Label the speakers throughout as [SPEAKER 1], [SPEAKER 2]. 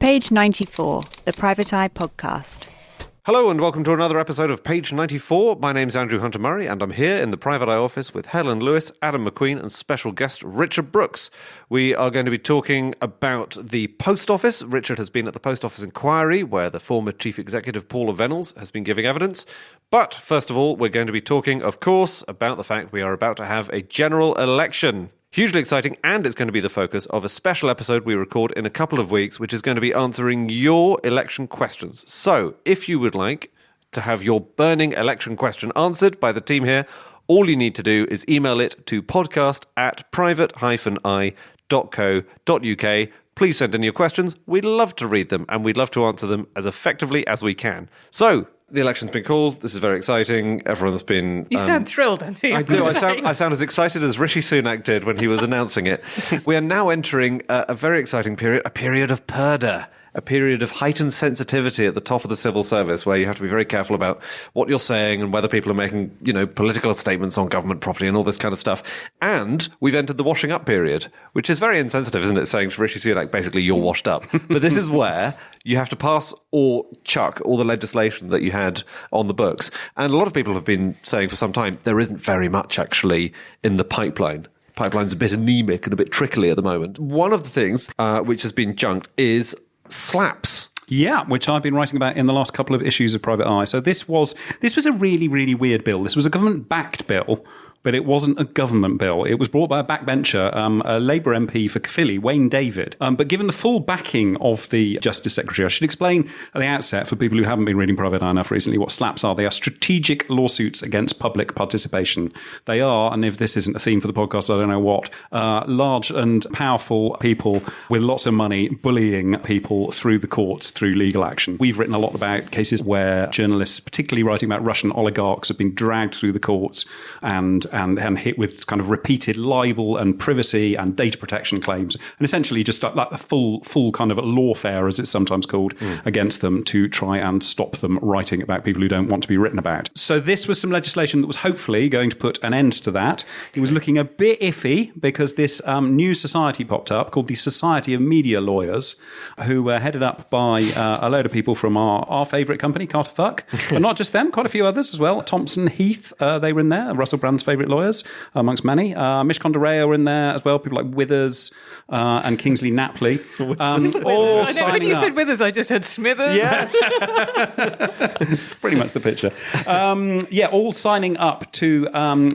[SPEAKER 1] Page 94, the Private Eye Podcast.
[SPEAKER 2] Hello and welcome to another episode of Page 94. My name's Andrew Hunter-Murray and I'm here in the Private Eye office with Helen Lewis, Adam McQueen and special guest Richard Brooks. We are going to be talking about the Post Office. Richard has been at the Post Office inquiry where the former Chief Executive Paula Venables has been giving evidence. But first of all, we're going to be talking, of course, about the fact we are about to have a general election. Hugely exciting, and it's going to be the focus of a special episode we record in a couple of weeks, which is going to be answering your election questions. So, if you would like to have your burning election question answered by the team here, all you need to do is email it to podcast@private-eye.co.uk. Please send in your questions. We'd love to read them, and we'd love to answer them as effectively as we can. So, the election's been called. This is very exciting. Everyone's been...
[SPEAKER 3] You sound thrilled, don't you?
[SPEAKER 2] I do. I sound as excited as Rishi Sunak did when he was announcing it. We are now entering a very exciting period, a period of purdah, a period of heightened sensitivity at the top of the civil service where you have to be very careful about what you're saying and whether people are making, political statements on government property and all this kind of stuff. And we've entered the washing up period, which is very insensitive, isn't it? Saying to Rishi Sunak, basically, you're washed up. But this is where you have to pass or chuck all the legislation that you had on the books. And a lot of people have been saying for some time, there isn't very much actually in the pipeline. Pipeline's a bit anemic and a bit trickly at the moment. One of the things which has been junked is slaps.
[SPEAKER 4] Yeah, which I've been writing about in the last couple of issues of Private Eye. So this was a really, really weird bill. This was a government-backed bill, but it wasn't a government bill. It was brought by a backbencher, a Labour MP for Caerphilly, Wayne David. But given the full backing of the Justice Secretary, I should explain at the outset, for people who haven't been reading Private Eye enough recently, what slaps are. They are strategic lawsuits against public participation. They are, and if this isn't a theme for the podcast, I don't know what, large and powerful people with lots of money bullying people through the courts, through legal action. We've written a lot about cases where journalists, particularly writing about Russian oligarchs, have been dragged through the courts and hit with kind of repeated libel and privacy and data protection claims, and essentially just like the full kind of lawfare, as it's sometimes called, against them to try and stop them writing about people who don't want to be written about. So this was some legislation that was hopefully going to put an end to that. It was looking a bit iffy because this new society popped up called the Society of Media Lawyers, who were headed up by a load of people from our favourite company, Carter Fuck, but not just them, quite a few others as well. Thompson Heath, they were in there, Russell Brand's favourite lawyers, amongst many. Mishcon de Rey are in there as well, people like Withers and Kingsley Napley. All signing
[SPEAKER 3] when you
[SPEAKER 4] up.
[SPEAKER 3] said Withers, I just heard Smithers.
[SPEAKER 2] Yes.
[SPEAKER 4] Pretty much the picture. All signing up to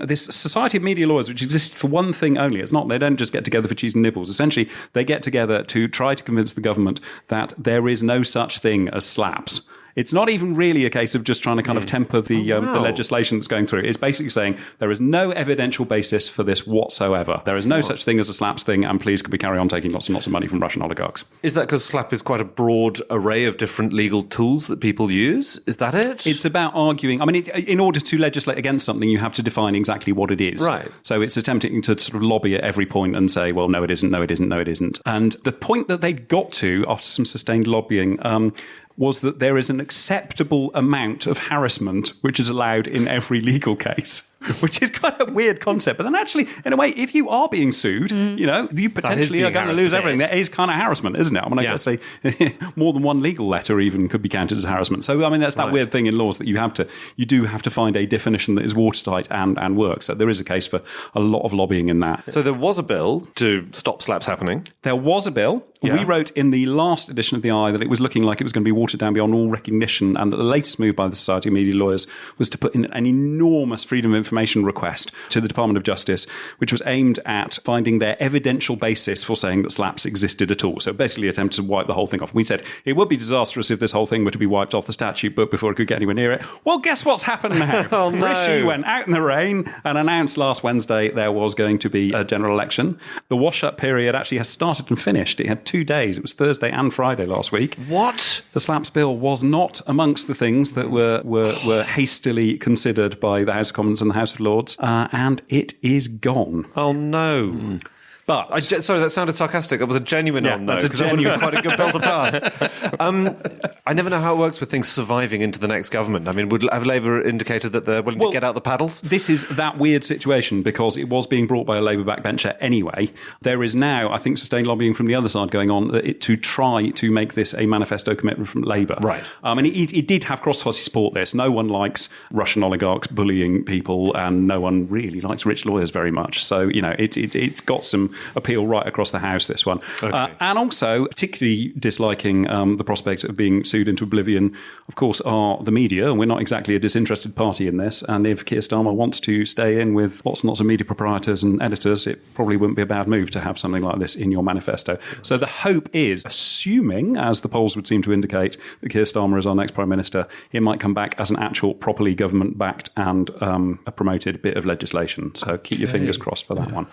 [SPEAKER 4] this Society of Media Lawyers, which exists for one thing only. It's not, they don't just get together for cheese and nibbles. Essentially, they get together to try to convince the government that there is no such thing as slaps. It's not even really a case of just trying to kind of temper the legislation that's going through. It's basically saying there is no evidential basis for this whatsoever. There is no such thing as a slaps thing, and please can we carry on taking lots and lots of money from Russian oligarchs.
[SPEAKER 2] Is that because slap is quite a broad array of different legal tools that people use? Is that it?
[SPEAKER 4] It's about arguing. I mean, in order to legislate against something, you have to define exactly what it is.
[SPEAKER 2] Right.
[SPEAKER 4] So it's attempting to sort of lobby at every point and say, well, no, it isn't, no, it isn't, no, it isn't. And the point that they got to after some sustained lobbying was that there is an acceptable amount of harassment which is allowed in every legal case, which is quite a weird concept. But then actually, in a way, if you are being sued, you potentially are going to lose everything. That is kind of harassment, isn't it? I mean, I guess say more than one legal letter even could be counted as harassment. So, I mean, that's that weird thing in laws that you do have to find a definition that is watertight and works. So there is a case for a lot of lobbying in that.
[SPEAKER 2] So there was a bill to stop slaps happening.
[SPEAKER 4] There was a bill. Yeah. We wrote in the last edition of the Eye that it was looking like it was going to be watered down beyond all recognition, and that the latest move by the Society of Media Lawyers was to put in an enormous freedom of information request to the Department of Justice, which was aimed at finding their evidential basis for saying that slaps existed at all. So basically attempted to wipe the whole thing off. We said it would be disastrous if this whole thing were to be wiped off the statute book before it could get anywhere near it. Well, guess what's happened now?
[SPEAKER 2] Oh, no.
[SPEAKER 4] Rishi went out in the rain and announced last Wednesday there was going to be a general election. The wash-up period actually has started and finished. It had 2 days. It was Thursday and Friday last week.
[SPEAKER 2] What?
[SPEAKER 4] The slaps bill was not amongst the things that were hastily considered by the House of Commons and the House of Lords, and it is gone.
[SPEAKER 2] Oh, no.
[SPEAKER 4] But
[SPEAKER 2] Sorry, that sounded sarcastic. That was a genuine
[SPEAKER 4] Yeah,
[SPEAKER 2] on, though.
[SPEAKER 4] that's a
[SPEAKER 2] 'cause that would be
[SPEAKER 4] genuine-
[SPEAKER 2] quite a good bill to pass. I never know how it works with things surviving into the next government. I mean, have Labour indicated that they're willing to get out the paddles?
[SPEAKER 4] this is that weird situation because it was being brought by a Labour backbencher anyway. There is now, I think, sustained lobbying from the other side going on to try to make this a manifesto commitment from Labour.
[SPEAKER 2] Right.
[SPEAKER 4] And it did have cross-party support, this. No one likes Russian oligarchs bullying people, and no one really likes rich lawyers very much. So, it's got some appeal right across the House, this one.
[SPEAKER 2] Okay.
[SPEAKER 4] And also, particularly disliking the prospect of being sued into oblivion, of course, are the media. We're not exactly a disinterested party in this. And if Keir Starmer wants to stay in with lots and lots of media proprietors and editors, it probably wouldn't be a bad move to have something like this in your manifesto. So the hope is, assuming, as the polls would seem to indicate, that Keir Starmer is our next Prime Minister, it might come back as an actual properly government-backed and a promoted bit of legislation. So keep your fingers crossed for that one.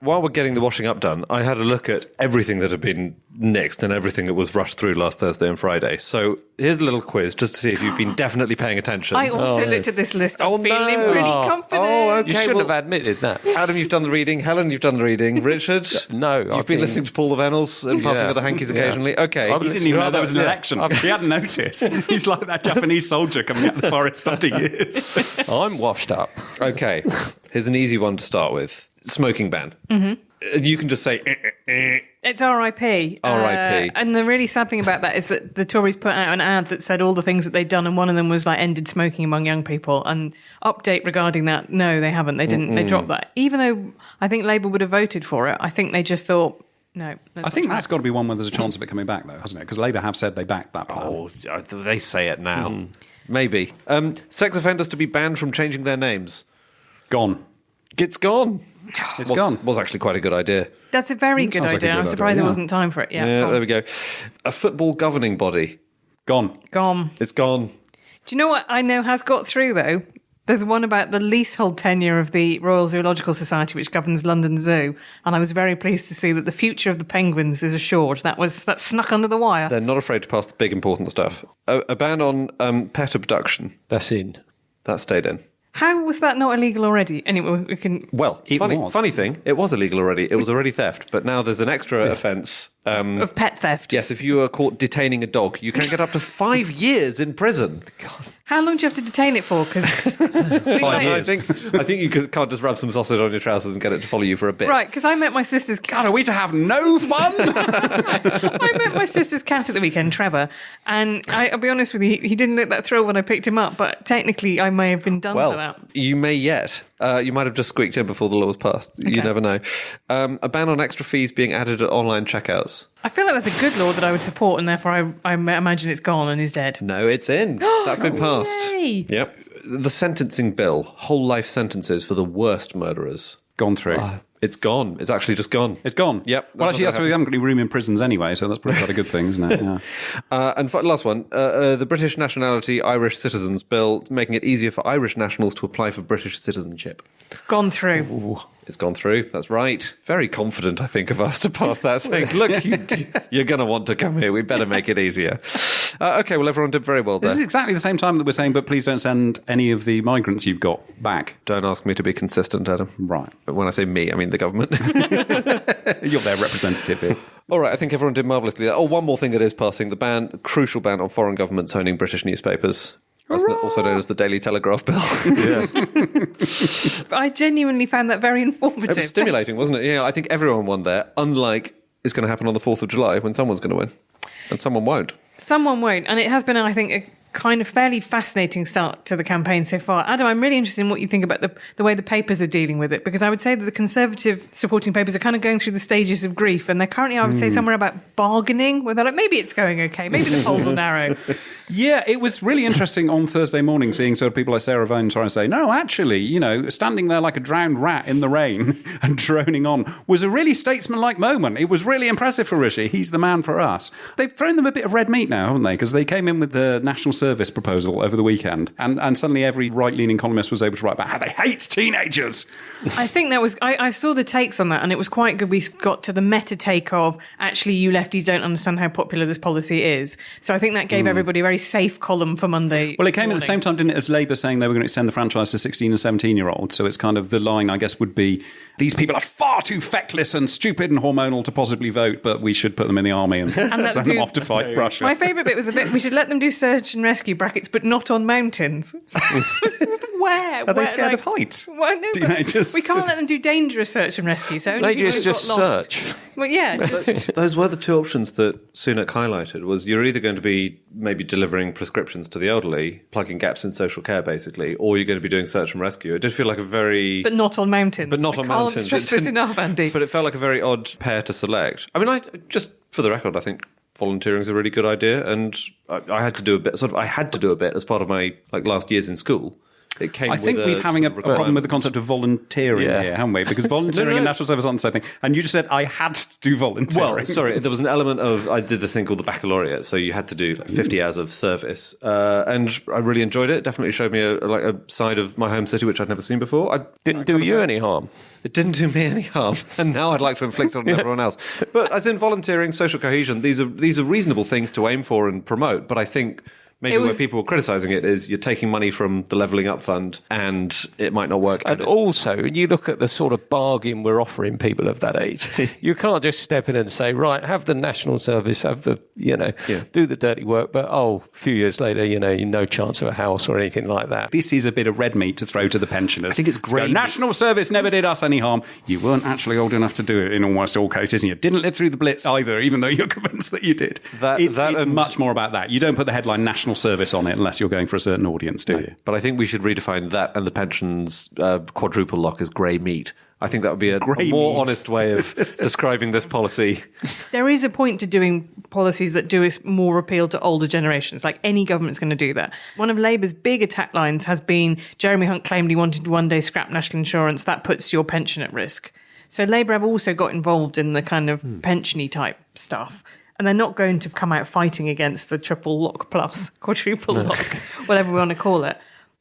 [SPEAKER 2] While we're getting the washing up done, I had a look at everything that had been nixed and everything that was rushed through last Thursday and Friday. So here's a little quiz just to see if you've been definitely paying attention.
[SPEAKER 3] I also looked at this list. I'm feeling
[SPEAKER 2] no.
[SPEAKER 3] pretty confident.
[SPEAKER 2] Oh, okay.
[SPEAKER 5] You shouldn't
[SPEAKER 2] well-
[SPEAKER 5] have admitted that.
[SPEAKER 2] Adam, you've done the reading. Helen, you've done the reading. Richard?
[SPEAKER 5] No,
[SPEAKER 2] You've
[SPEAKER 5] I've
[SPEAKER 2] been
[SPEAKER 5] been-
[SPEAKER 2] listening to Paul the Vennels and passing
[SPEAKER 5] Yeah.
[SPEAKER 2] other hankies
[SPEAKER 5] Yeah.
[SPEAKER 2] occasionally. Okay.
[SPEAKER 5] I've
[SPEAKER 4] He didn't even know there was an
[SPEAKER 5] Yeah.
[SPEAKER 4] election. He hadn't noticed. He's like that Japanese soldier coming out of the forest after years.
[SPEAKER 5] I'm washed up.
[SPEAKER 2] Okay. Here's an easy one to start with. Smoking ban. Mm-hmm. You can just say,
[SPEAKER 3] It's RIP.
[SPEAKER 2] RIP.
[SPEAKER 3] And the really sad thing about that is that the Tories put out an ad that said all the things that they'd done, and one of them was like ended smoking among young people. And update regarding that, no, they haven't. They didn't. They dropped that. Even though I think Labour would have voted for it, I think they just thought, no.
[SPEAKER 4] I think that's got to be one where there's a chance of it coming back, though, hasn't it? Because Labour have said they backed that plan.
[SPEAKER 2] oh, they say it now. Maybe. Sex offenders to be banned from changing their names.
[SPEAKER 4] Gone.
[SPEAKER 2] It's gone.
[SPEAKER 4] It's gone.
[SPEAKER 2] Was actually quite a good idea.
[SPEAKER 3] That's a very good
[SPEAKER 4] sounds like a
[SPEAKER 3] idea.
[SPEAKER 4] good
[SPEAKER 3] I'm surprised
[SPEAKER 4] idea,
[SPEAKER 3] there
[SPEAKER 4] yeah.
[SPEAKER 3] wasn't time for it. Yeah,
[SPEAKER 2] Yeah,
[SPEAKER 3] gone.
[SPEAKER 2] there we go. A football governing body.
[SPEAKER 4] Gone.
[SPEAKER 3] Gone.
[SPEAKER 2] It's gone.
[SPEAKER 3] Do you know what I know has got through, though? There's one about the leasehold tenure of the Royal Zoological Society, which governs London Zoo, and I was very pleased to see that the future of the penguins is assured. That snuck under the wire.
[SPEAKER 2] They're not afraid to pass the big important stuff. A ban on pet abduction.
[SPEAKER 5] That's in.
[SPEAKER 2] That stayed in.
[SPEAKER 3] How was that not illegal already? Anyway, we can.
[SPEAKER 2] Well,
[SPEAKER 4] It
[SPEAKER 2] funny,
[SPEAKER 4] was.
[SPEAKER 2] funny thing, it was illegal already. It was already theft, but now there's an extra offence.
[SPEAKER 3] Of pet theft.
[SPEAKER 2] Yes, if you are caught detaining a dog, you can get up to 5 years in prison.
[SPEAKER 3] How long do you have to detain it for? Because
[SPEAKER 2] 5 years. I think you can't just rub some sausage on your trousers and get it to follow you for a bit.
[SPEAKER 3] Right, because I met my sister's cat.
[SPEAKER 4] God, are we to have no fun?
[SPEAKER 3] I met my sister's cat at the weekend, Trevor, and I'll be honest with you, he didn't look that thrilled when I picked him up. But technically, I may have been done for that.
[SPEAKER 2] Well, you may yet. You might have just squeaked in before the law was passed. You
[SPEAKER 3] Okay.
[SPEAKER 2] never know. A ban on extra fees being added at online checkouts.
[SPEAKER 3] I feel like that's a good law that I would support, and therefore I imagine it's gone and is dead.
[SPEAKER 2] No, it's in. That's been passed.
[SPEAKER 3] Yay.
[SPEAKER 2] Yep. The sentencing bill, whole life sentences for the worst murderers.
[SPEAKER 4] Gone through.
[SPEAKER 2] It's gone. It's actually just gone.
[SPEAKER 4] It's gone.
[SPEAKER 2] Yep.
[SPEAKER 4] Well, actually,
[SPEAKER 2] That's
[SPEAKER 4] that's
[SPEAKER 2] not
[SPEAKER 4] we haven't got any room in prisons anyway, so that's probably quite a good thing, isn't it? Yeah.
[SPEAKER 2] And last one, the British Nationality Irish Citizens Bill, making it easier for Irish nationals to apply for British citizenship.
[SPEAKER 3] Gone through.
[SPEAKER 2] It's gone through. That's right. Very confident, I think, of us to pass that, saying, look, you're going to want to come here. We better make it easier. Okay, well, everyone did very well
[SPEAKER 4] This is
[SPEAKER 2] there.
[SPEAKER 4] exactly the same time that we're saying, but please don't send any of the migrants you've got back.
[SPEAKER 2] Don't ask me to be consistent, Adam.
[SPEAKER 4] Right.
[SPEAKER 2] But when I say me, I mean the government.
[SPEAKER 4] You're their representative here.
[SPEAKER 2] All right, I think everyone did marvellously there. Oh, one more thing that is passing, the crucial ban on foreign governments owning British newspapers. Also known as the Daily Telegraph Bill.
[SPEAKER 3] But I genuinely found that very informative.
[SPEAKER 2] It was stimulating, wasn't it? Yeah, I think everyone won there, unlike it's going to happen on the 4th of July when someone's going to win. And someone won't.
[SPEAKER 3] Someone won't. And it has been, I think, a kind of fairly fascinating start to the campaign so far. Adam, I'm really interested in what you think about the way the papers are dealing with it, because I would say that the Conservative supporting papers are kind of going through the stages of grief, and they're currently, I would say, somewhere about bargaining, where they're like, maybe it's going okay, maybe the polls will narrow.
[SPEAKER 4] Yeah, it was really interesting on Thursday morning seeing sort of people like Sarah Vaughan trying to say, no, actually, standing there like a drowned rat in the rain and droning on was a really statesmanlike moment. It was really impressive for Rishi. He's the man for us. They've thrown them a bit of red meat now, haven't they? Because they came in with the national service proposal over the weekend, and suddenly every right-leaning columnist was able to write about how they hate teenagers.
[SPEAKER 3] I think that was... I saw the takes on that, and it was quite good. We got to the meta take of, actually, you lefties don't understand how popular this policy is. So I think that gave everybody a very safe column for Monday.
[SPEAKER 4] Well, it came
[SPEAKER 3] morning.
[SPEAKER 4] at the same time, didn't it, as Labour saying they were going to extend the franchise to 16 and 17-year-olds. So it's kind of the line, I guess, would be, these people are far too feckless and stupid and hormonal to possibly vote, but we should put them in the army and send them off to fight Russia.
[SPEAKER 3] My favourite bit was the bit, we should let them do search and rescue brackets, but not on mountains. Where?
[SPEAKER 4] Are they scared of heights?
[SPEAKER 3] Well, no,
[SPEAKER 4] Teenagers?
[SPEAKER 3] we can't let them do dangerous search and rescue. So only people who've
[SPEAKER 5] just
[SPEAKER 3] got lost.
[SPEAKER 5] search.
[SPEAKER 3] Well, yeah, just...
[SPEAKER 2] Those were the two options that Sunak highlighted, was you're either going to be maybe delivering prescriptions to the elderly, plugging gaps in social care, basically, or you're going to be doing search and rescue. It did feel like a very...
[SPEAKER 3] But not on mountains.
[SPEAKER 2] But not on mountains.
[SPEAKER 3] I can't stress this enough, Andy.
[SPEAKER 2] But it felt like a very odd pair to select. I mean, just for the record, I think volunteering is a really good idea, and I had to do a bit. I had to do a bit as part of my last years in school. It came.
[SPEAKER 4] I think we're having a problem with the concept of volunteering here, haven't we? Because volunteering and national service aren't the same thing. And you just said I had to do volunteering.
[SPEAKER 2] Well, sorry, there was an element of, I did this thing called the baccalaureate, so you had to do 50 hours of service, and I really enjoyed it. It definitely showed me a side of my home city which I'd never seen before.
[SPEAKER 5] Didn't do you any harm.
[SPEAKER 2] It didn't do me any harm, and now I'd like to inflict it on everyone else. But as in volunteering, social cohesion, these are reasonable things to aim for and promote. But I think maybe where people were criticising it is you're taking money from the Levelling Up Fund, and it might not work.
[SPEAKER 5] And also, when you look at the sort of bargain we're offering people of that age, you can't just step in and say, right, have the national service, have the, do the dirty work, but a few years later, no chance of a house or anything like that.
[SPEAKER 4] This is a bit of red meat to throw to the pensioners.
[SPEAKER 2] I think it's great.
[SPEAKER 4] National service never did us any harm. You weren't actually old enough to do it in almost all cases, and you didn't live through the Blitz either, even though you're convinced that you did. It's much more about that. You don't put the headline national service on it unless you're going for a certain audience, do you?
[SPEAKER 2] But I think we should redefine that and the pensions quadruple lock as grey meat. I think that would be a more honest way of describing this policy.
[SPEAKER 3] There is a point to doing policies that do more appeal to older generations. Like any government's going to do that. One of Labour's big attack lines has been Jeremy Hunt claimed he wanted to one day scrap national insurance. That puts your pension at risk. So Labour have also got involved in the kind of pensiony type stuff. And they're not going to come out fighting against the triple lock plus, quadruple lock, whatever we want to call it.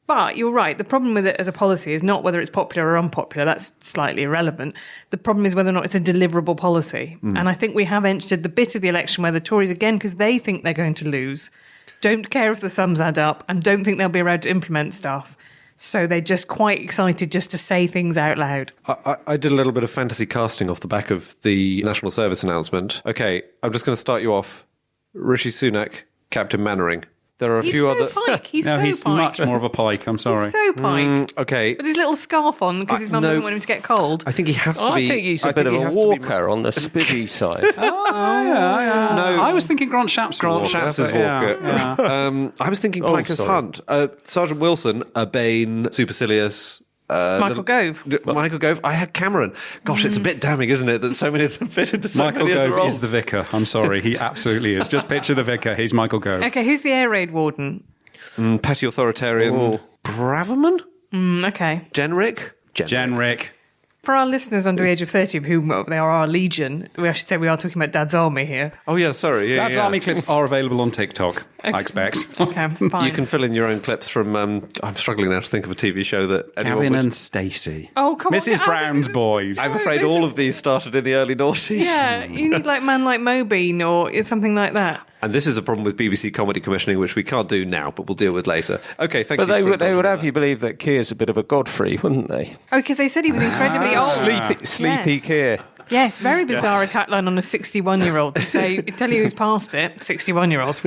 [SPEAKER 3] But you're right. The problem with it as a policy is not whether it's popular or unpopular. That's slightly irrelevant. The problem is whether or not it's a deliverable policy. And I think we have entered the bit of the election where the Tories, again, because they think they're going to lose, don't care if the sums add up and don't think they'll be allowed to implement stuff. So they're just quite excited just to say things out loud.
[SPEAKER 2] I did a little bit of fantasy casting off the back of the national service announcement. Okay, I'm just going to start you off. Rishi Sunak, Captain Mannering. There are a few other...
[SPEAKER 3] Pike. He's
[SPEAKER 4] much more of a pike, I'm sorry.
[SPEAKER 3] He's so Pike.
[SPEAKER 2] Okay.
[SPEAKER 3] With his little scarf on because his mum doesn't want him to get cold.
[SPEAKER 2] I think he has to be...
[SPEAKER 5] I think he's a bit of a walker on the spivvy side.
[SPEAKER 2] No,
[SPEAKER 4] I was thinking Grant Shapps.
[SPEAKER 2] Grant Shapps' walker. I was thinking Piker's Hunt. Sergeant Wilson, urbane, supercilious...
[SPEAKER 3] Michael Gove.
[SPEAKER 2] Michael Gove. I had Cameron. Gosh, it's a bit damning, isn't it, that so many of them fit into so
[SPEAKER 4] Michael
[SPEAKER 2] many other
[SPEAKER 4] Gove
[SPEAKER 2] roles.
[SPEAKER 4] is the vicar. I'm sorry, he absolutely is. Just picture the vicar. He's Michael Gove.
[SPEAKER 3] Okay, who's the air raid warden?
[SPEAKER 2] Petty authoritarian. Braverman?
[SPEAKER 3] Okay.
[SPEAKER 2] Genrick?
[SPEAKER 4] Genrick.
[SPEAKER 3] For our listeners under the age of 30, of whom they are our legion, I should say we are talking about Dad's Army here.
[SPEAKER 2] Oh, yeah, sorry. Yeah,
[SPEAKER 4] Dad's Army clips are available on TikTok, I expect.
[SPEAKER 3] Okay, fine.
[SPEAKER 2] You can fill in your own clips from... I'm struggling now to think of a TV show that anyone
[SPEAKER 4] Gavin
[SPEAKER 2] would...
[SPEAKER 4] and Stacey.
[SPEAKER 3] Oh, come on.
[SPEAKER 4] Mrs. Brown's Boys.
[SPEAKER 2] I'm afraid all of these started in the early noughties.
[SPEAKER 3] Yeah, you need Man Like Mobeen or something like that.
[SPEAKER 2] And this is a problem with BBC comedy commissioning, which we can't do now, but we'll deal with later. Okay, thank you.
[SPEAKER 5] But they would
[SPEAKER 2] indulging
[SPEAKER 5] have
[SPEAKER 2] that.
[SPEAKER 5] you believe that Keir's a bit of a Godfrey, wouldn't they?
[SPEAKER 3] Oh, because they said he was incredibly old.
[SPEAKER 5] Sleepy
[SPEAKER 3] Yes.
[SPEAKER 5] Keir.
[SPEAKER 3] Yes, very bizarre attack line on a 61-year-old to say, tell you who's past it, 61-year-olds.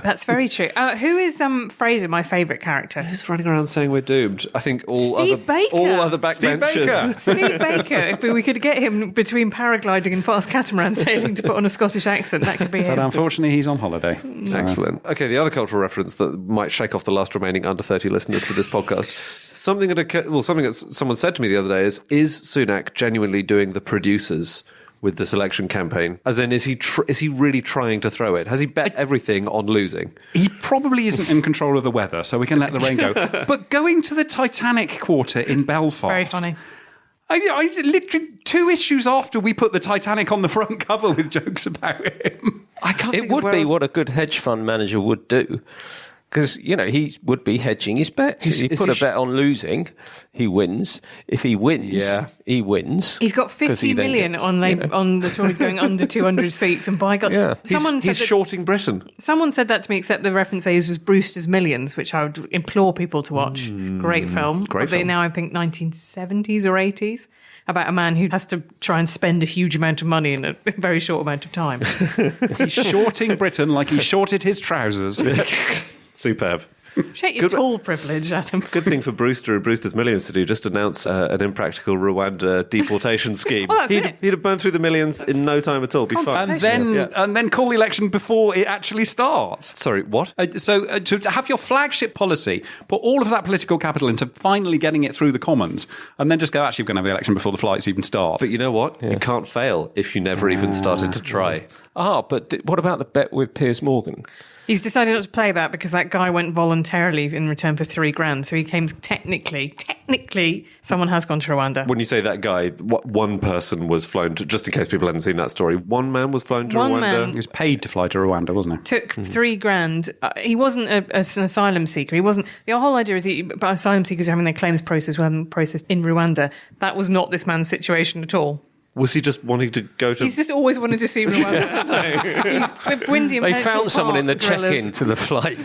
[SPEAKER 3] That's very true. Who is Fraser, my favourite character?
[SPEAKER 2] Who's running around saying we're doomed? I think all
[SPEAKER 3] Steve Baker.
[SPEAKER 2] other backbenchers.
[SPEAKER 3] Steve Baker. If we could get him between paragliding and fast catamaran sailing to put on a Scottish accent, that could be
[SPEAKER 4] But
[SPEAKER 3] him.
[SPEAKER 4] unfortunately, he's on holiday.
[SPEAKER 2] Excellent. Okay, the other cultural reference that might shake off the last remaining under 30 listeners to this podcast. Something that someone said to me the other day is Sunak genuinely doing the producers with this election campaign? As in, is he really trying to throw it? Has he bet everything on losing?
[SPEAKER 4] He probably isn't in control of the weather, so we can let the rain go. But going to the Titanic Quarter in Belfast...
[SPEAKER 3] Very funny.
[SPEAKER 4] I literally 2 issues after we put the Titanic on the front cover with jokes about him.
[SPEAKER 2] I can't
[SPEAKER 5] It
[SPEAKER 2] think of
[SPEAKER 5] would
[SPEAKER 2] where
[SPEAKER 5] be
[SPEAKER 2] else-
[SPEAKER 5] what a good hedge fund manager would do. Because, he would be hedging his bets. If he put a bet on losing, he wins. If he wins, he wins.
[SPEAKER 3] He's got
[SPEAKER 5] 'Cause
[SPEAKER 3] 50
[SPEAKER 5] he then
[SPEAKER 3] million
[SPEAKER 5] gets,
[SPEAKER 3] on the Tories going under 200 seats. And by God,
[SPEAKER 5] Yeah.
[SPEAKER 2] He's shorting Britain.
[SPEAKER 3] Someone said that to me, except the reference they used was Brewster's Millions, which I would implore people to watch. Great film.
[SPEAKER 2] great
[SPEAKER 3] Probably
[SPEAKER 2] film.
[SPEAKER 3] now, I think, 1970s or 80s, about a man who has to try and spend a huge amount of money in a very short amount of time.
[SPEAKER 4] He's shorting Britain like he shorted his trousers.
[SPEAKER 2] Superb.
[SPEAKER 3] Shake your tall privilege, Adam.
[SPEAKER 2] Good thing for Brewster and Brewster's Millions to do, just announce an impractical Rwanda deportation scheme.
[SPEAKER 3] Well, that's it.
[SPEAKER 2] He'd have burned through the millions in no time at all. Be fine.
[SPEAKER 4] And then call the election before it actually starts.
[SPEAKER 2] Sorry, what?
[SPEAKER 4] So to have your flagship policy, put all of that political capital into finally getting it through the Commons, and then just go, actually, we're going to have the election before the flights even start.
[SPEAKER 2] But you know what? You can't fail if you never even started to try.
[SPEAKER 5] But what about the bet with Piers Morgan?
[SPEAKER 3] He's decided not to play that because that guy went voluntarily in return for $3,000. So he came technically, someone has gone to Rwanda.
[SPEAKER 2] When you say that guy, one person was flown to, just in case people hadn't seen that story, one man was flown to
[SPEAKER 3] One
[SPEAKER 2] Rwanda.
[SPEAKER 3] man.
[SPEAKER 4] He was paid to fly to Rwanda, wasn't he?
[SPEAKER 3] Took $3,000. He wasn't an asylum seeker. He wasn't. The whole idea is that asylum seekers are having their claims processed in Rwanda. That was not this man's situation at all.
[SPEAKER 2] Was he just wanting to go to...
[SPEAKER 3] He's just always wanted to see Rwanda. He's the Windy and
[SPEAKER 5] They
[SPEAKER 3] Petrol
[SPEAKER 5] found someone
[SPEAKER 3] Park
[SPEAKER 5] in the
[SPEAKER 3] gorillas.
[SPEAKER 5] check-in to the flight.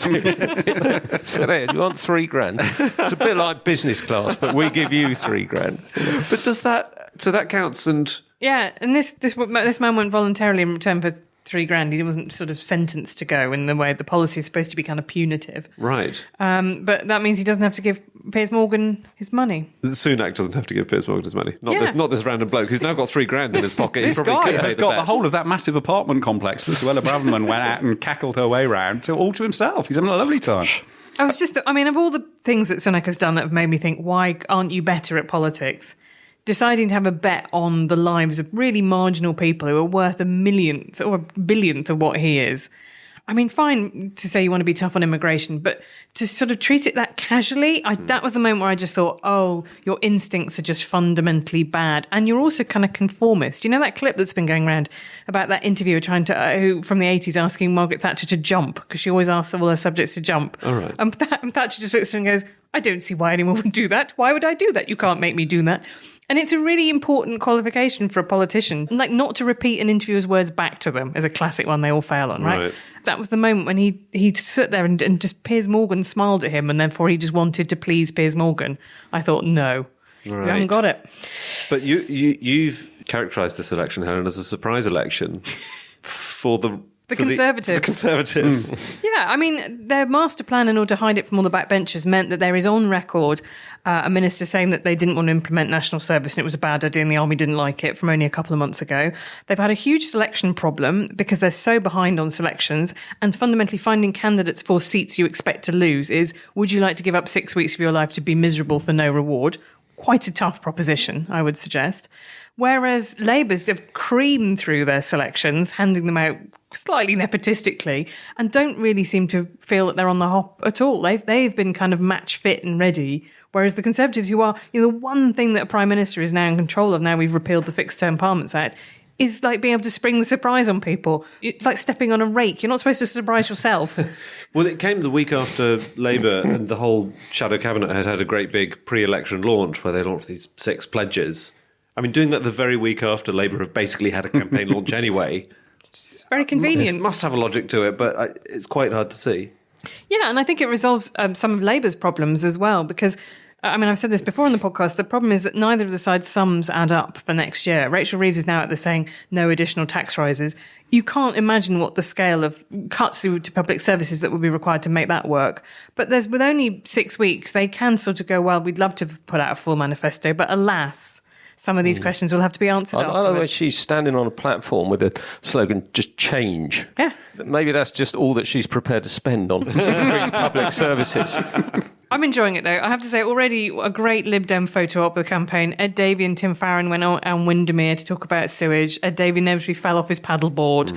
[SPEAKER 5] Said, hey, you want $3,000? It's a bit like business class, but we give you $3,000.
[SPEAKER 2] But does that... So that counts and...
[SPEAKER 3] Yeah, and this man went voluntarily in return for $3,000. He wasn't sort of sentenced to go in the way the policy is supposed to be kind of punitive.
[SPEAKER 2] Right.
[SPEAKER 3] But that means he doesn't have to give Piers Morgan his money.
[SPEAKER 2] Sunak doesn't have to give Piers Morgan his money.
[SPEAKER 3] Yeah.
[SPEAKER 2] Not this random bloke who's now got $3,000 in his pocket.
[SPEAKER 4] This
[SPEAKER 2] he probably
[SPEAKER 4] guy
[SPEAKER 2] could
[SPEAKER 4] has
[SPEAKER 2] pay
[SPEAKER 4] got
[SPEAKER 2] bet.
[SPEAKER 4] the whole of that massive apartment complex that Suella Braverman went out and cackled her way round all to himself. He's having a lovely time.
[SPEAKER 3] I was just, I mean, of all the things that Sunak has done that have made me think, why aren't you better at politics? Deciding to have a bet on the lives of really marginal people who are worth a millionth or a billionth of what he is. I mean, fine to say you want to be tough on immigration, but to sort of treat it that casually, that was the moment where I just thought, oh, your instincts are just fundamentally bad. And you're also kind of conformist. You know that clip that's been going around about that interviewer trying to, who from the 80s asking Margaret Thatcher to jump, because she always asks all her subjects to jump.
[SPEAKER 2] All right.
[SPEAKER 3] And Thatcher just looks at her and goes, I don't see why anyone would do that. Why would I do that? You can't make me do that. And it's a really important qualification for a politician, like not to repeat an interviewer's words back to them is a classic one they all fail on, right? That was the moment when he stood there and just Piers Morgan smiled at him, and therefore he just wanted to please Piers Morgan. I thought, no, you haven't got it.
[SPEAKER 2] But you've characterised this election, Helen, as a surprise election for the
[SPEAKER 3] Conservatives.
[SPEAKER 2] The Conservatives.
[SPEAKER 3] Yeah, I mean, their master plan, in order to hide it from all the backbenchers, meant that there is on record a minister saying that they didn't want to implement national service and it was a bad idea and the army didn't like it from only a couple of months ago. They've had a huge selection problem because they're so behind on selections, and fundamentally finding candidates for seats you expect to lose is, would you like to give up 6 weeks of your life to be miserable for no reward? Quite a tough proposition, I would suggest. Whereas Labour's have creamed through their selections, handing them out slightly nepotistically, and don't really seem to feel that they're on the hop at all. They've been kind of match fit and ready. Whereas the Conservatives, who are the one thing that a Prime Minister is now in control of, now we've repealed the Fixed Term Parliaments Act, is like being able to spring the surprise on people. It's like stepping on a rake. You're not supposed to surprise yourself.
[SPEAKER 2] Well, it came the week after Labour and the whole shadow cabinet had a great big pre-election launch where they launched these 6 pledges. I mean, doing that the very week after Labour have basically had a campaign launch anyway.
[SPEAKER 3] It's very convenient.
[SPEAKER 2] It must have a logic to it, but it's quite hard to see.
[SPEAKER 3] Yeah, and I think it resolves some of Labour's problems as well, because, I mean, I've said this before on the podcast, the problem is that neither of the sides' sums add up for next year. Rachel Reeves is now out there saying no additional tax rises. You can't imagine what the scale of cuts to public services that would be required to make that work. But with only 6 weeks, they can sort of go, well, we'd love to put out a full manifesto, but alas, some of these questions will have to be answered
[SPEAKER 5] I
[SPEAKER 3] afterwards.
[SPEAKER 5] know that she's standing on a platform with a slogan, just change.
[SPEAKER 3] Yeah.
[SPEAKER 5] Maybe that's just all that she's prepared to spend on increased public services.
[SPEAKER 3] I'm enjoying it, though. I have to say, already a great Lib Dem photo op of the campaign. Ed Davey and Tim Farron went on Windermere to talk about sewage. Ed Davey inevitably fell off his paddleboard.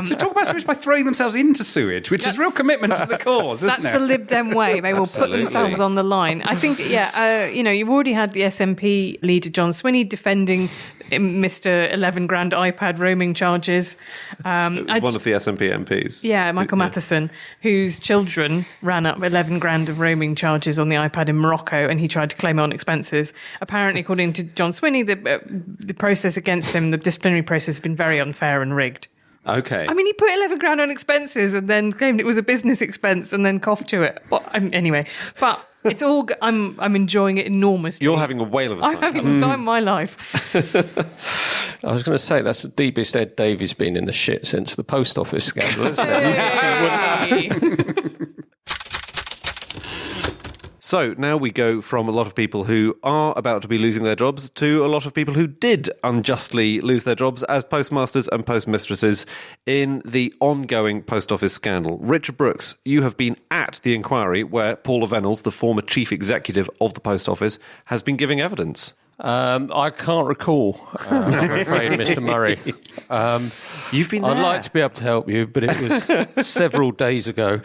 [SPEAKER 4] To talk about sewage by throwing themselves into sewage, which is real commitment to the cause, isn't it?
[SPEAKER 3] That's the Lib Dem way. They will put themselves on the line. I think, you've already had the SNP leader, John Swinney, defending Mr. 11 grand iPad roaming charges.
[SPEAKER 2] One of the SNP MPs.
[SPEAKER 3] Yeah, Michael Matheson, whose children ran up 11 grand of roaming charges on the iPad in Morocco, and he tried to claim it on expenses. Apparently, according to John Swinney, the process against him, the disciplinary process, has been very unfair and rigged.
[SPEAKER 2] Okay.
[SPEAKER 3] I mean, he put 11 grand on expenses and then claimed it was a business expense and then coughed to it. Well, anyway, but it's all. I'm enjoying it enormously.
[SPEAKER 2] You're having a whale of a time.
[SPEAKER 3] I'm having the time of my life.
[SPEAKER 5] I was going to say that's the deepest Ed Davies been in the shit since the post office scandal, isn't it?
[SPEAKER 2] So now we go from a lot of people who are about to be losing their jobs to a lot of people who did unjustly lose their jobs as postmasters and postmistresses in the ongoing post office scandal. Richard Brooks, you have been at the inquiry where Paula Venables, the former chief executive of the post office, has been giving evidence.
[SPEAKER 5] I can't recall, I'm afraid, Mr. Murray.
[SPEAKER 2] You've been there.
[SPEAKER 5] I'd like to be able to help you, but it was several days ago.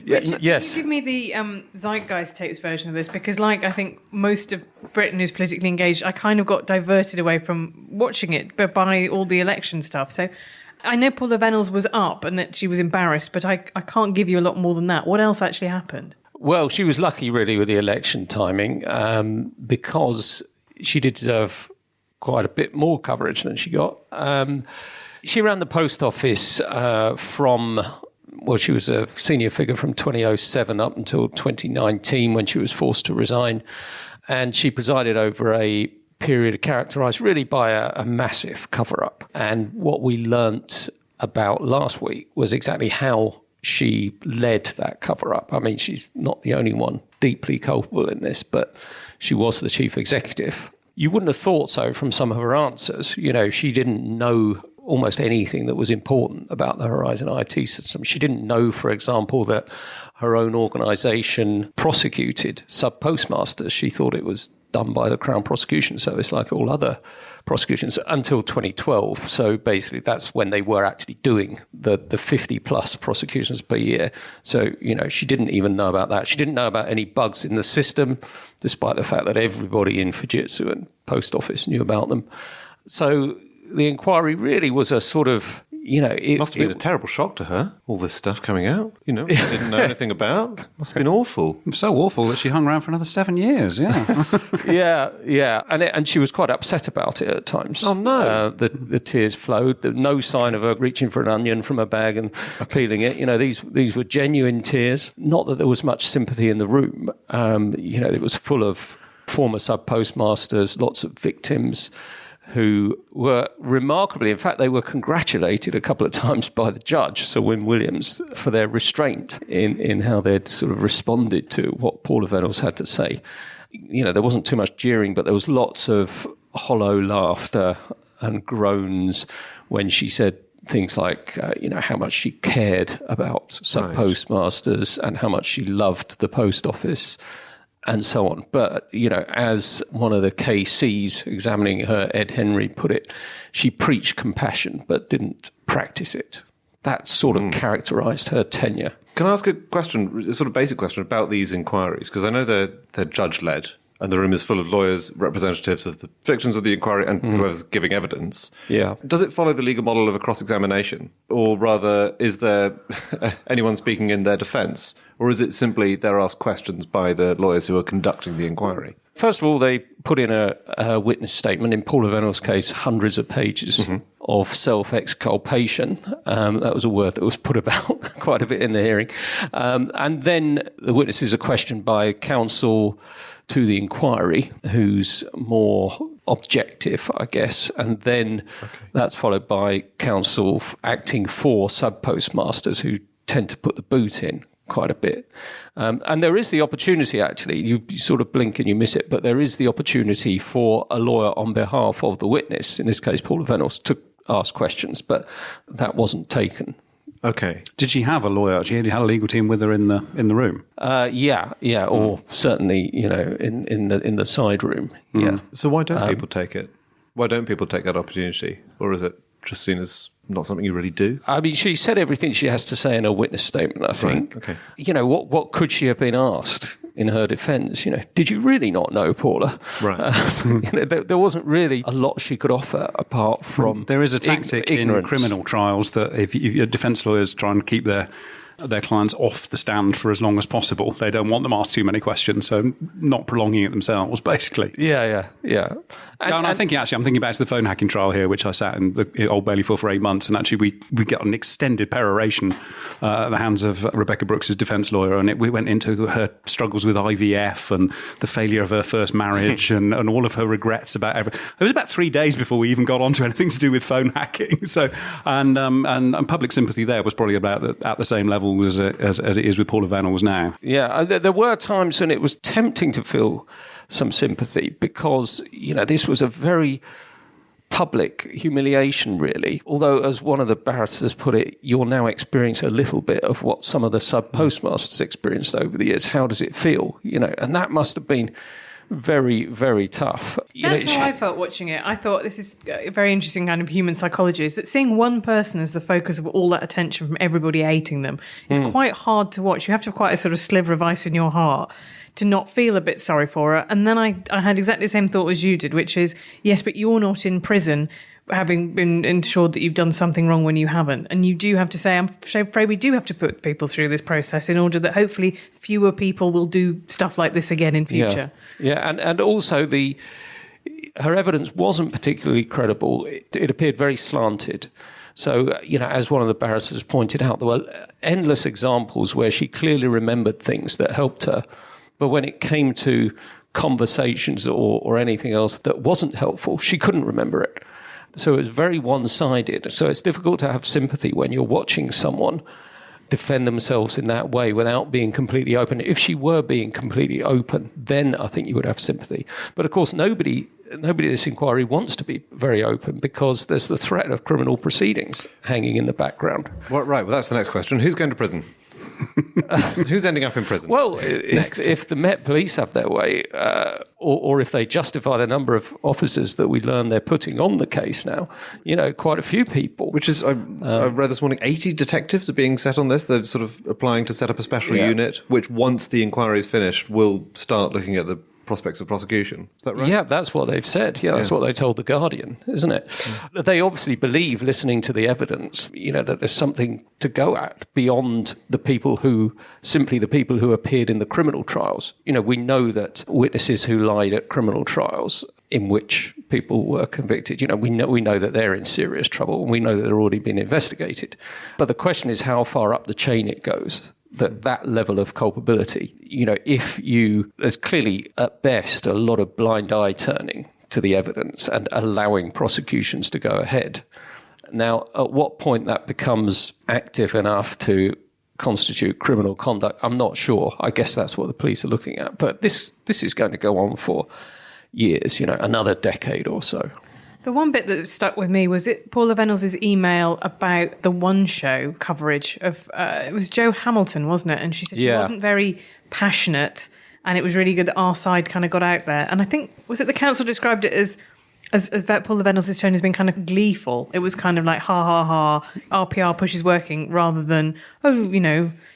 [SPEAKER 3] Richard,
[SPEAKER 5] yes.
[SPEAKER 3] Can you give me the Zeitgeist tapes version of this? Because, like, I think most of Britain who's politically engaged, I kind of got diverted away from watching it by all the election stuff. So I know Paula Venables was up and that she was embarrassed, but I can't give you a lot more than that. What else actually happened?
[SPEAKER 5] Well, she was lucky, really, with the election timing because she did deserve quite a bit more coverage than she got. She ran the post office she was a senior figure from 2007 up until 2019 when she was forced to resign. And she presided over a period characterised really by a massive cover-up. And what we learnt about last week was exactly how she led that cover-up. I mean, she's not the only one deeply culpable in this, but she was the chief executive. You wouldn't have thought so from some of her answers. You know, she didn't know almost anything that was important about the Horizon IT system. She didn't know, for example, that her own organisation prosecuted sub-postmasters. She thought it was done by the Crown Prosecution Service like all other prosecutions until 2012. So basically that's when they were actually doing the 50 plus prosecutions per year. So, you know, she didn't even know about that. She didn't know about any bugs in the system, despite the fact that everybody in Fujitsu and Post Office knew about them. So the inquiry really was a sort of, you know... It
[SPEAKER 2] must have been a terrible shock to her, all this stuff coming out, you know, she didn't know anything about. Must have been awful.
[SPEAKER 4] So awful that she hung around for another 7 years, yeah.
[SPEAKER 5] Yeah. And she was quite upset about it at times.
[SPEAKER 2] Oh, no.
[SPEAKER 5] The tears flowed. There was no sign of her reaching for an onion from a bag and peeling it. You know, these were genuine tears. Not that there was much sympathy in the room. You know, it was full of former sub-postmasters, lots of victims who were remarkably, in fact, they were congratulated a couple of times by the judge, Sir Win Williams, for their restraint in how they'd sort of responded to what Paula Venables had to say. You know, there wasn't too much jeering, but there was lots of hollow laughter and groans when she said things like, you know, how much she cared about sub-postmasters and how much she loved the post office, and so on. But, you know, as one of the KCs examining her, Ed Henry, put it, she preached compassion but didn't practice it. That sort of characterised her tenure.
[SPEAKER 2] Can I ask a question, a sort of basic question about these inquiries? Because I know they're judge-led, and the room is full of lawyers, representatives of the victims of the inquiry, and whoever's giving evidence.
[SPEAKER 5] Yeah.
[SPEAKER 2] Does it follow the legal model of a cross-examination? Or rather, is there anyone speaking in their defence? Or is it simply they're asked questions by the lawyers who are conducting the inquiry?
[SPEAKER 5] First of all, they put in a witness statement. In Paula Venables' case, hundreds of pages of self-exculpation. That was a word that was put about quite a bit in the hearing. And then the witnesses are questioned by counsel to the inquiry, who's more objective, I guess. And then that's followed by counsel acting for sub-postmasters who tend to put the boot in quite a bit. And there is the opportunity, actually, you sort of blink and you miss it, but there is the opportunity for a lawyer on behalf of the witness, in this case Paula Venables, to ask questions, but that wasn't taken.
[SPEAKER 2] Okay.
[SPEAKER 4] Did she have a lawyer? She had a legal team with her in the room.
[SPEAKER 5] Yeah, or certainly, in the side room. Yeah.
[SPEAKER 2] So why don't people take it? Why don't people take that opportunity? Or is it just seen as not something you really do?
[SPEAKER 5] I mean, she said everything she has to say in her witness statement, I think.
[SPEAKER 2] Okay.
[SPEAKER 5] What could she have been asked in her defence? Did you really not know, Paula?
[SPEAKER 2] Right.
[SPEAKER 5] There wasn't really a lot she could offer apart from
[SPEAKER 4] There is a tactic in
[SPEAKER 5] ignorance.
[SPEAKER 4] criminal trials that if your defence lawyers try and keep their clients off the stand for as long as possible. They don't want them asked too many questions, so not prolonging it themselves, basically.
[SPEAKER 5] Yeah.
[SPEAKER 4] And I'm thinking back to the phone hacking trial here, which I sat in the Old Bailey for 8 months, and actually we got an extended peroration at the hands of Rebecca Brooks's defence lawyer, and we went into her struggles with IVF and the failure of her first marriage and all of her regrets about everything. It was about 3 days before we even got onto anything to do with phone hacking. So, and public sympathy there was probably about at the same level as it is with Paula Venables now.
[SPEAKER 5] Yeah, there were times when it was tempting to feel some sympathy because, this was a very public humiliation, really. Although, as one of the barristers put it, you're now experiencing a little bit of what some of the sub-postmasters experienced over the years. How does it feel? And that must have been very, very tough.
[SPEAKER 3] That's how I felt watching it. I thought this is a very interesting kind of human psychology, is that seeing one person as the focus of all that attention from everybody hating them is quite hard to watch. You have to have quite a sort of sliver of ice in your heart to not feel a bit sorry for her. And then I had exactly the same thought as you did, which is, yes, but you're not in prison having been ensured that you've done something wrong when you haven't. And you do have to say, I'm afraid we do have to put people through this process in order that hopefully fewer people will do stuff like this again in future.
[SPEAKER 5] Yeah, and also her evidence wasn't particularly credible. It appeared very slanted. So, as one of the barristers pointed out, there were endless examples where she clearly remembered things that helped her. But when it came to conversations or anything else that wasn't helpful, she couldn't remember it. So it was very one-sided. So it's difficult to have sympathy when you're watching someone defend themselves in that way without being completely open. If she were being completely open, then I think you would have sympathy. But of course, nobody in this inquiry wants to be very open because there's the threat of criminal proceedings hanging in the background.
[SPEAKER 2] Well, right, well, that's the next question. Who's going to prison? Who's ending up in prison?
[SPEAKER 5] Well, if the Met Police have their way, or if they justify the number of officers that we learn they're putting on the case now, quite a few people.
[SPEAKER 2] Which is, I read this morning, 80 detectives are being set on this. They're sort of applying to set up a special unit, which once the inquiry is finished, will start looking at the prospects of prosecution. Is that right?
[SPEAKER 5] Yeah, that's what they've said. Yeah, that's what they told The Guardian, isn't it? Yeah. They obviously believe, listening to the evidence, that there's something to go at beyond the people who appeared in the criminal trials. We know that witnesses who lied at criminal trials in which people were convicted, we know that they're in serious trouble, and we know that they're already being investigated. But the question is how far up the chain it goes. That level of culpability, there's clearly at best a lot of blind eye turning to the evidence and allowing prosecutions to go ahead. Now, at what point that becomes active enough to constitute criminal conduct, I'm not sure. I guess that's what the police are looking at. But this is going to go on for years, another decade or so.
[SPEAKER 3] The one bit that stuck with me was Paula Venables' email about the One Show coverage of, it was Jo Hamilton, wasn't it? And she said she wasn't very passionate and it was really good that our side kind of got out there. And I think, was it the council described it as Paula Venables' tone has been kind of gleeful. It was kind of like, ha, ha, ha, our PR push is working, rather than,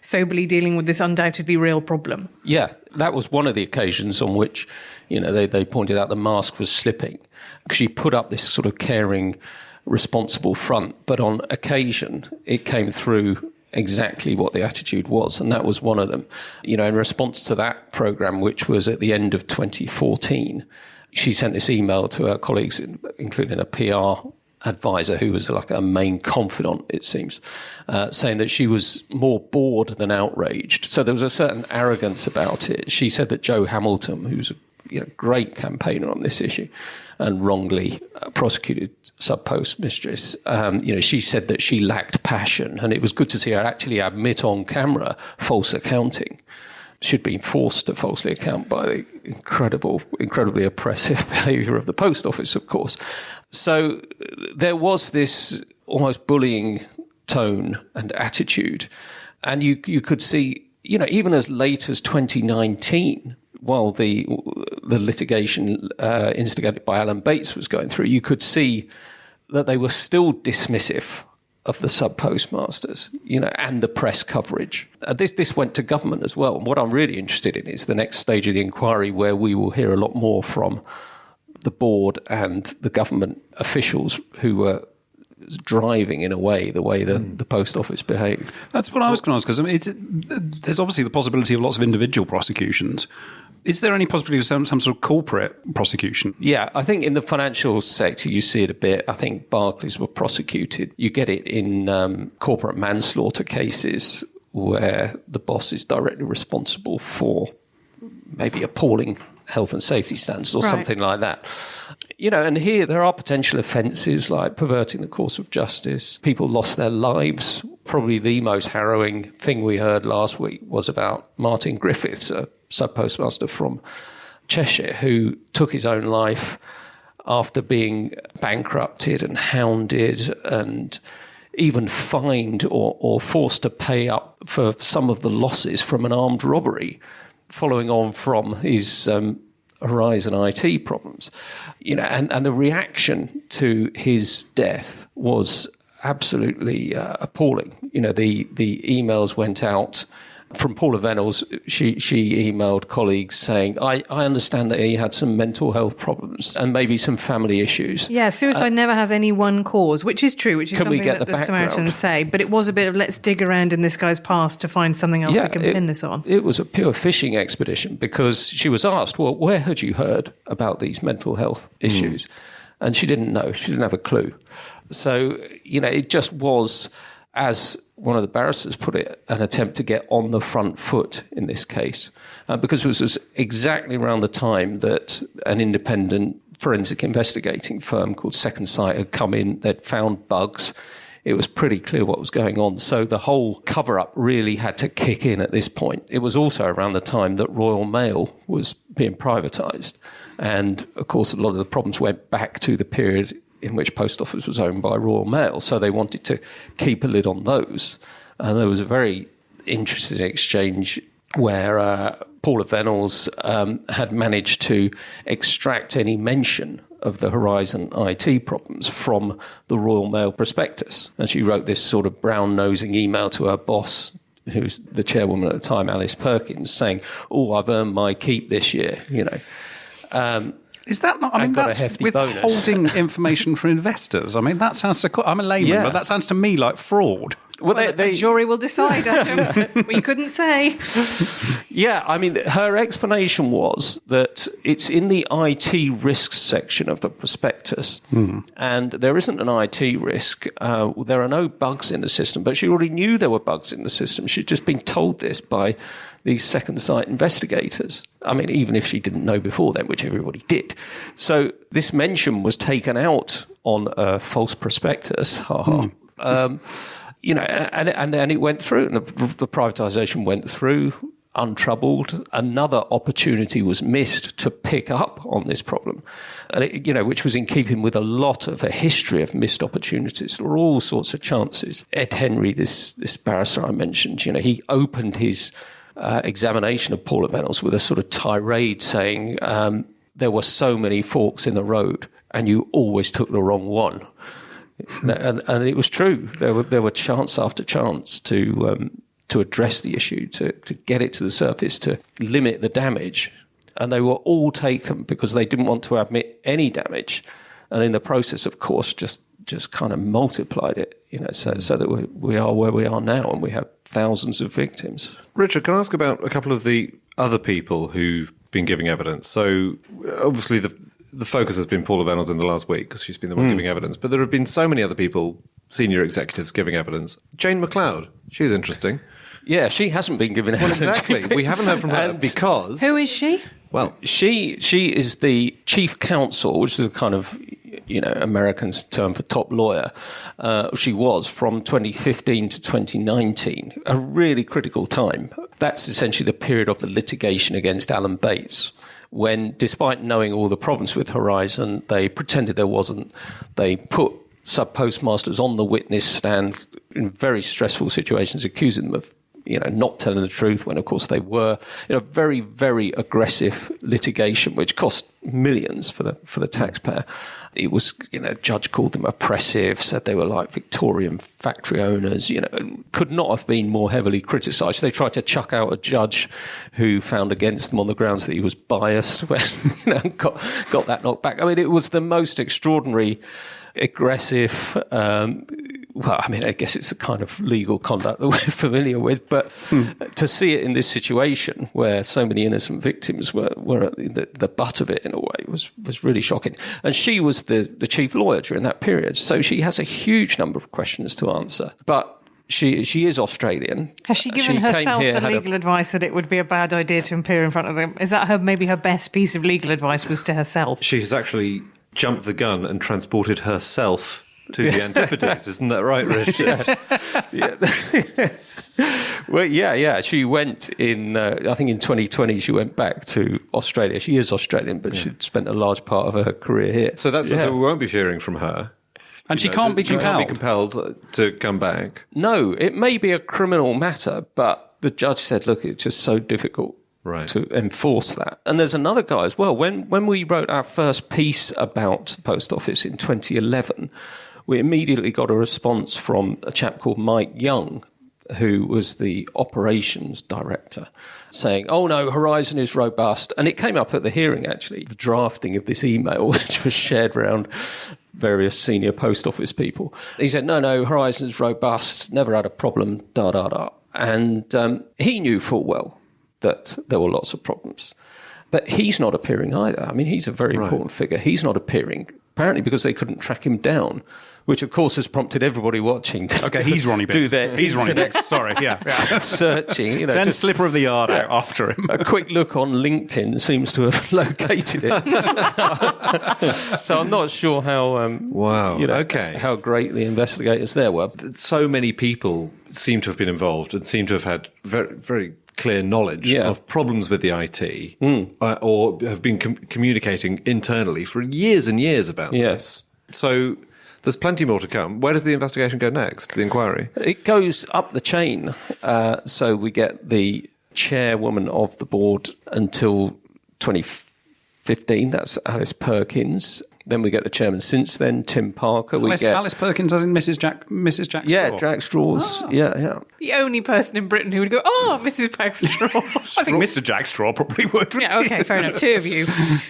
[SPEAKER 3] soberly dealing with this undoubtedly real problem.
[SPEAKER 5] Yeah, that was one of the occasions on which, they pointed out the mask was slipping. She put up this sort of caring, responsible front, but on occasion it came through exactly what the attitude was, and that was one of them. In response to that programme, which was at the end of 2014, she sent this email to her colleagues, including a PR advisor who was like a main confidant, it seems, saying that she was more bored than outraged. So there was a certain arrogance about it. She said that Jo Hamilton, who's a great campaigner on this issue and wrongly prosecuted sub-post mistress, she said that she lacked passion, and it was good to see her actually admit on camera false accounting. She'd been forced to falsely account by the incredibly oppressive behaviour of the post office, of course. So there was this almost bullying tone and attitude. And you could see, even as late as 2019, while the litigation instigated by Alan Bates was going through, you could see that they were still dismissive of the sub-postmasters, and the press coverage. This went to government as well. And what I'm really interested in is the next stage of the inquiry, where we will hear a lot more from the board and the government officials who were driving, in a way, the way the post office behaved.
[SPEAKER 4] That's what I was going to ask, because there's obviously the possibility of lots of individual prosecutions. Is there any possibility of some sort of corporate prosecution?
[SPEAKER 5] Yeah, I think in the financial sector you see it a bit. I think Barclays were prosecuted. You get it in corporate manslaughter cases where the boss is directly responsible for maybe appalling health and safety standards or something like that. And here there are potential offences like perverting the course of justice. People lost their lives. Probably the most harrowing thing we heard last week was about Martin Griffiths, a sub-postmaster from Cheshire, who took his own life after being bankrupted and hounded and even fined or forced to pay up for some of the losses from an armed robbery, following on from his Horizon IT problems. And the reaction to his death was absolutely appalling. The emails went out from Paula Venables. She emailed colleagues saying, I understand that he had some mental health problems and maybe some family issues.
[SPEAKER 3] Yeah, suicide never has any one cause, which is true, which is something that the Samaritans say. But it was a bit of, let's dig around in this guy's past to find something else we can pin this on.
[SPEAKER 5] It was a pure fishing expedition, because she was asked, well, where had you heard about these mental health issues? And she didn't know. She didn't have a clue. So, it just was, as one of the barristers put it, an attempt to get on the front foot in this case, because it was exactly around the time that an independent forensic investigating firm called Second Sight had come in. They'd found bugs. It was pretty clear what was going on. So the whole cover-up really had to kick in at this point. It was also around the time that Royal Mail was being privatised. And, of course, a lot of the problems went back to the period in which Post Office was owned by Royal Mail. So they wanted to keep a lid on those. And there was a very interesting exchange where Paula Venables had managed to extract any mention of the Horizon IT problems from the Royal Mail prospectus. And she wrote this sort of brown-nosing email to her boss, who's the chairwoman at the time, Alice Perkins, saying, I've earned my keep this year,
[SPEAKER 4] Is that not? I mean, that's withholding information from investors. I mean, that sounds so. I'm a layman, but that sounds to me like fraud.
[SPEAKER 3] Well, the jury will decide, Adam. We couldn't say.
[SPEAKER 5] Yeah, I mean, her explanation was that it's in the IT risks section of the prospectus, and there isn't an IT risk. There are no bugs in the system, but she already knew there were bugs in the system. She'd just been told this by these Second Sight investigators. I mean, even if she didn't know before then, which everybody did. So this mention was taken out on a false prospectus. And then it went through, and the privatisation went through untroubled. Another opportunity was missed to pick up on this problem, and which was in keeping with a history of missed opportunities. There were all sorts of chances. Ed Henry, this barrister I mentioned, he opened his examination of Paula Venables with a sort of tirade saying there were so many forks in the road, and you always took the wrong one. And it was true. There were chance after chance to address the issue, to get it to the surface, to limit the damage. And they were all taken because they didn't want to admit any damage. And in the process, of course, just kind of multiplied it, so that we are where we are now, and we have thousands of victims.
[SPEAKER 2] Richard, can I ask about a couple of the other people who've been giving evidence? So obviously the focus has been Paula Venables in the last week because she's been the one giving evidence, but there have been so many other people, senior executives, giving evidence. Jane McLeod, she's interesting.
[SPEAKER 5] Yeah, she hasn't been giving evidence.
[SPEAKER 2] Well, exactly. We haven't heard from her because...
[SPEAKER 3] Who is she?
[SPEAKER 5] Well, she is the chief counsel, which is a kind of American term for top lawyer. She was from 2015 to 2019, a really critical time. That's essentially the period of the litigation against Alan Bates, when, despite knowing all the problems with Horizon, they pretended there wasn't. They put sub-postmasters on the witness stand, in very stressful situations, accusing them of not telling the truth when, of course, they were. Very, very aggressive litigation, which cost millions for the taxpayer. It was, judge called them oppressive, said they were like Victorian factory owners. Could not have been more heavily criticised. They tried to chuck out a judge who found against them on the grounds that he was biased. When got that knocked back. I mean, it was the most extraordinary, aggressive. I guess it's a kind of legal conduct that we're familiar with, but to see it in this situation where so many innocent victims were at the butt of it in a way was really shocking. And she was the chief lawyer during that period, so she has a huge number of questions to answer. But she is Australian.
[SPEAKER 3] Has she given herself the legal advice that it would be a bad idea to appear in front of them? Is that her best piece of legal advice was to herself?
[SPEAKER 2] She has actually jumped the gun and transported herself to the Antipodes, isn't that right, Richard?
[SPEAKER 5] Well, yeah. She went I think in 2020, she went back to Australia. She is Australian, but she'd spent a large part of her career here.
[SPEAKER 2] So so we won't be hearing from her.
[SPEAKER 4] And she can't be compelled.
[SPEAKER 2] She can't be compelled to come back.
[SPEAKER 5] No, it may be a criminal matter, but the judge said, look, it's just so difficult to enforce that. And there's another guy as well. When we wrote our first piece about the Post Office in 2011, we immediately got a response from a chap called Mike Young, who was the operations director, saying, oh no, Horizon is robust. And it came up at the hearing, actually, the drafting of this email, which was shared around various senior Post Office people. He said, no, Horizon is robust, never had a problem, da. And he knew full well that there were lots of problems. But he's not appearing either. I mean, he's a very important figure. He's not appearing, apparently because they couldn't track him down, which, of course, has prompted everybody watching to
[SPEAKER 4] okay, he's Ronnie Bix.
[SPEAKER 5] He's
[SPEAKER 4] Ronnie Bix. Sorry, yeah.
[SPEAKER 5] Searching.
[SPEAKER 4] Send Slipper of the Yard out after him.
[SPEAKER 5] A quick look on LinkedIn seems to have located it. So I'm not sure how how great the investigators there were.
[SPEAKER 2] So many people seem to have been involved and seem to have had very, very clear knowledge of problems with the IT or have been communicating internally for years and years about this. So there's plenty more to come. Where does the investigation go next, the inquiry?
[SPEAKER 5] It goes up the chain. So we get the chairwoman of the board until 2015. That's Alice Perkins. Then we get the chairman since then, Tim Parker.
[SPEAKER 4] Alice Perkins as in Mrs. Jack Straw?
[SPEAKER 5] Yeah, Jack Straws. Oh. Yeah.
[SPEAKER 3] The only person in Britain who would go, oh, Mrs. Jack Straw.
[SPEAKER 4] I think Mr. Jack Straw probably would.
[SPEAKER 3] Yeah, okay, fair enough. Two of you.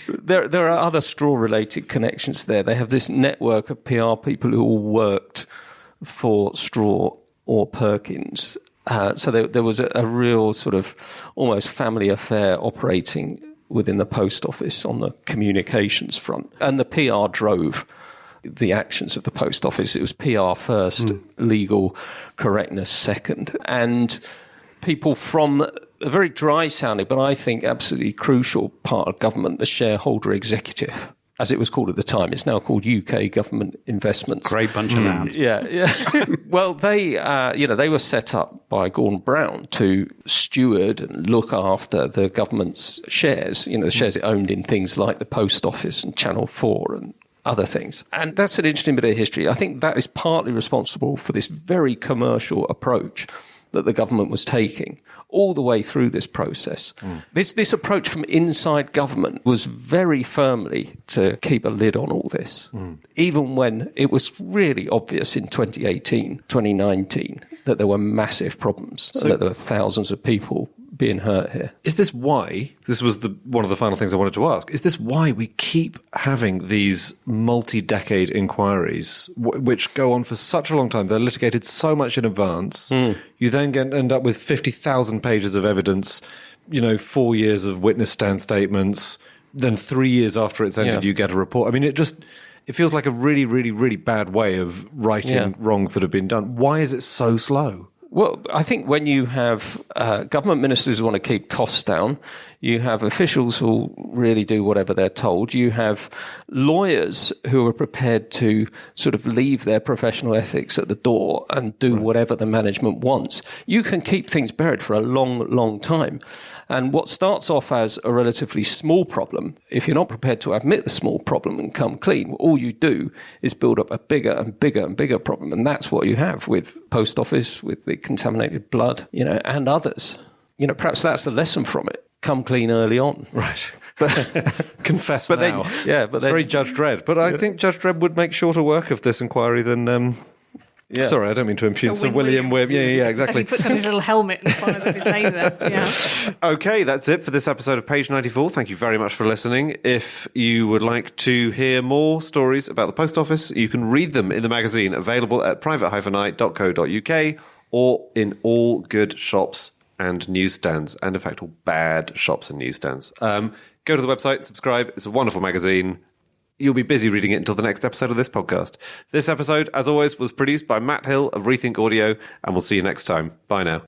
[SPEAKER 5] There are other Straw-related connections there. They have this network of PR people who all worked for Straw or Perkins. So there was a real sort of almost family affair operating within the Post Office on the communications front. And the PR drove the actions of the Post Office. It was PR first, legal correctness second. And people from a very dry-sounding, but I think absolutely crucial part of government, the shareholder executive, as it was called at the time. It's now called UK Government Investments.
[SPEAKER 4] Great bunch of lads.
[SPEAKER 5] Yeah. Well, they were set up by Gordon Brown to steward and look after the government's shares, the shares it owned in things like the Post Office and Channel 4 and other things. And that's an interesting bit of history. I think that is partly responsible for this very commercial approach that the government was taking all the way through this process. This approach from inside government was very firmly to keep a lid on all this, even when it was really obvious in 2018, 2019, that there were massive problems and that there were thousands of people being hurt here.
[SPEAKER 2] Is this why, this was one of the final things I wanted to ask, is this why we keep having these multi-decade inquiries, which go on for such a long time? They're litigated so much in advance. You then end up with 50,000 pages of evidence, 4 years of witness stand statements, then 3 years after it's ended, you get a report. I mean, it feels like a really, really, really bad way of righting wrongs that have been done. Why is it so slow?
[SPEAKER 5] Well, I think when you have government ministers who want to keep costs down, You have officials who really do whatever they're told. You have lawyers who are prepared to sort of leave their professional ethics at the door and do whatever the management wants. You can keep things buried for a long, long time. And what starts off as a relatively small problem, if you're not prepared to admit the small problem and come clean, all you do is build up a bigger and bigger and bigger problem. And that's what you have with Post Office, with the contaminated blood, and others. Perhaps that's the lesson from it. Come clean early on.
[SPEAKER 2] Right. Confess now.
[SPEAKER 5] It's
[SPEAKER 2] very Judge Dredd. But I think Judge Dredd would make shorter work of this inquiry than... Sorry, I don't mean to impugn Sir William Webb. Yeah, exactly.
[SPEAKER 3] He puts on his little helmet and fires up his laser. Yeah.
[SPEAKER 2] Okay, that's it for this episode of Page 94. Thank you very much for listening. If you would like to hear more stories about the Post Office, you can read them in the magazine, available at private-eye.co.uk or in all good shops and newsstands, and in fact all bad shops and newsstands. Go to the website, subscribe. It's a wonderful magazine. You'll be busy reading it until the next episode of this podcast. This episode, as always, was produced by Matt Hill of Rethink Audio, and we'll see you next time. Bye now.